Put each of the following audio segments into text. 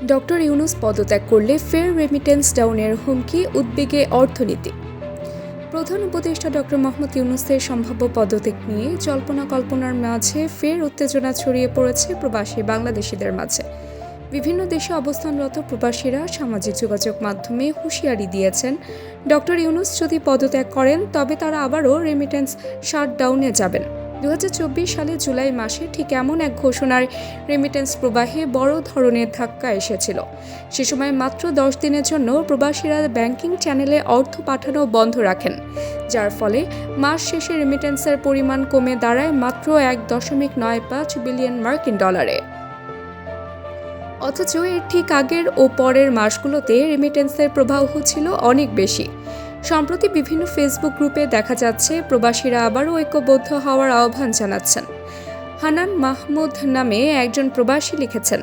Doctor Yunus পদত্যাগ করলে ফের রেমিটেন্স ডাউনের হুমকি, উদ্বেগে অর্থনীতি। প্রধান উপদেষ্টা ডক্টর মোহাম্মদ ইউনূসের সম্ভাব্য পদত্যাগ নিয়ে জল্পনা-কল্পনার মাঝে ফের উত্তেজনা ছড়িয়ে পড়েছে প্রবাসী বাংলাদেশিদের মাঝে। বিভিন্ন দেশে অবস্থানরত প্রবাসীরা সামাজিক যোগাযোগ মাধ্যমে হুঁশিয়ারি দিয়েছেন, ডক্টর ইউনূস যদি পদত্যাগ করেন তবে তারা আবারও রেমিটেন্স শাটডাউনে যাবেন। 2024 সালে জুলাই মাসে ঠিক এমন এক ঘোষণার রেমিটেন্স প্রবাহে বড় ধরনের ধাক্কা এসেছিল। সে সময় মাত্র 10 দিনের জন্য প্রবাসীরা ব্যাংকিং চ্যানেলে অর্থ পাঠানো বন্ধ রাখেন, যার ফলে মাস শেষে রেমিটেন্সের পরিমাণ কমে দাঁড়ায় মাত্র 1.95 বিলিয়ন মার্কিন ডলারে। অথচ এর ঠিক আগের ও পরের মাসগুলোতে রেমিটেন্সের প্রবাহ ছিল অনেক বেশি। সম্প্রতি বিভিন্ন ফেসবুক গ্রুপে দেখা যাচ্ছে প্রবাসীরা আবারও ঐক্যবদ্ধ হওয়ার আহ্বান জানাচ্ছেন। হানান মাহমুদ নামে একজন প্রবাসী লিখেছেন,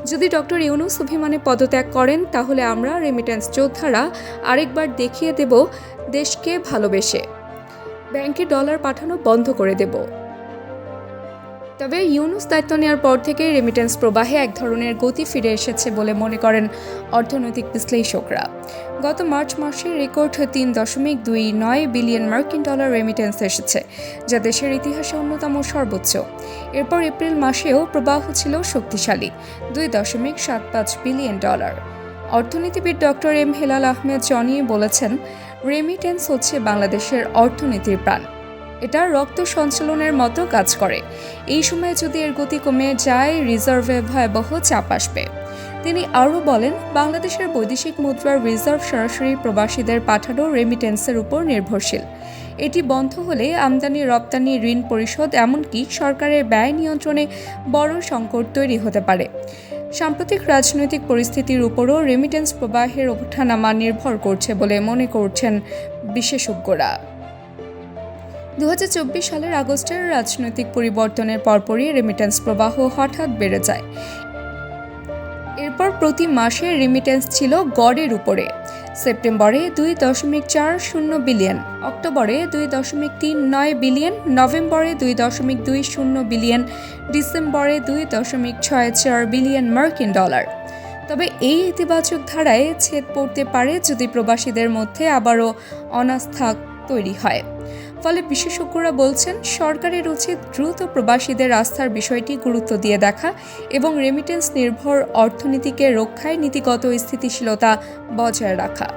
যদি ডক্টর ইউনূস অভিমানে পদত্যাগ করেন তাহলে আমরা রেমিটেন্স যোদ্ধারা আরেকবার দেখিয়ে দেব দেশকে ভালোবেসে ব্যাংকে ডলার পাঠানো বন্ধ করে দেব। তবে ইউনূস দায়িত্ব নেওয়ার পর থেকে রেমিটেন্স প্রবাহে এক ধরনের গতি ফিরে এসেছে বলে মনে করেন অর্থনৈতিক বিশ্লেষকরা। গত মার্চ মাসে রেকর্ড 3.29 বিলিয়ন মার্কিন ডলার রেমিটেন্স এসেছে, যা দেশের ইতিহাসে অন্যতম সর্বোচ্চ। এরপর এপ্রিল মাসেও প্রবাহ ছিল শক্তিশালী 2.75 বিলিয়ন ডলার। অর্থনীতিবিদ ডক্টর এম হেলাল আহমেদ জনি বলেছেন, রেমিটেন্স হচ্ছে বাংলাদেশের অর্থনীতির প্রাণ। এটা রক্ত সঞ্চালনের মতো কাজ করে। এই সময়ে যদি এর গতি কমে যায়, রিজার্ভে ভয়াবহ চাপ আসবে। তিনি আরও বলেন, বাংলাদেশের বৈদেশিক মুদ্রার রিজার্ভ সরাসরি প্রবাসীদের পাঠানো রেমিটেন্সের উপর নির্ভরশীল। এটি বন্ধ হলে আমদানি রপ্তানি, ঋণ পরিশোধ, এমনকি সরকারের ব্যয় নিয়ন্ত্রণে বড় সংকট তৈরি হতে পারে। সাম্প্রতিক রাজনৈতিক পরিস্থিতির উপরও রেমিটেন্স প্রবাহের ওঠানামা নির্ভর করছে বলে মনে করছেন বিশেষজ্ঞরা। 2024 সালের আগস্টের রাজনৈতিক পরিবর্তনের পরপরই রেমিটেন্স প্রবাহ হঠাৎ বেড়ে যায়। এরপর প্রতি মাসে রেমিটেন্স ছিল গড়ের উপরে। সেপ্টেম্বরে 2.40 বিলিয়ন, অক্টোবরে 2.39 বিলিয়ন, নভেম্বরে 2.20 বিলিয়ন, ডিসেম্বরে 2.64 বিলিয়ন মার্কিন ডলার। তবে এই ইতিবাচক ধারায় ছেদ পড়তে পারে যদি প্রবাসীদের মধ্যে আবারও অনাস্থা তৈরি হয়। ফলে বিশেষজ্ঞরা বলছেন, সরকারের উচিত দ্রুত প্রবাসীদের আস্থার বিষয়টি গুরুত্ব দিয়ে দেখা এবং রেমিটেন্স নির্ভর অর্থনীতিকে রক্ষায় নীতিগত স্থিতিশীলতা বজায় রাখা।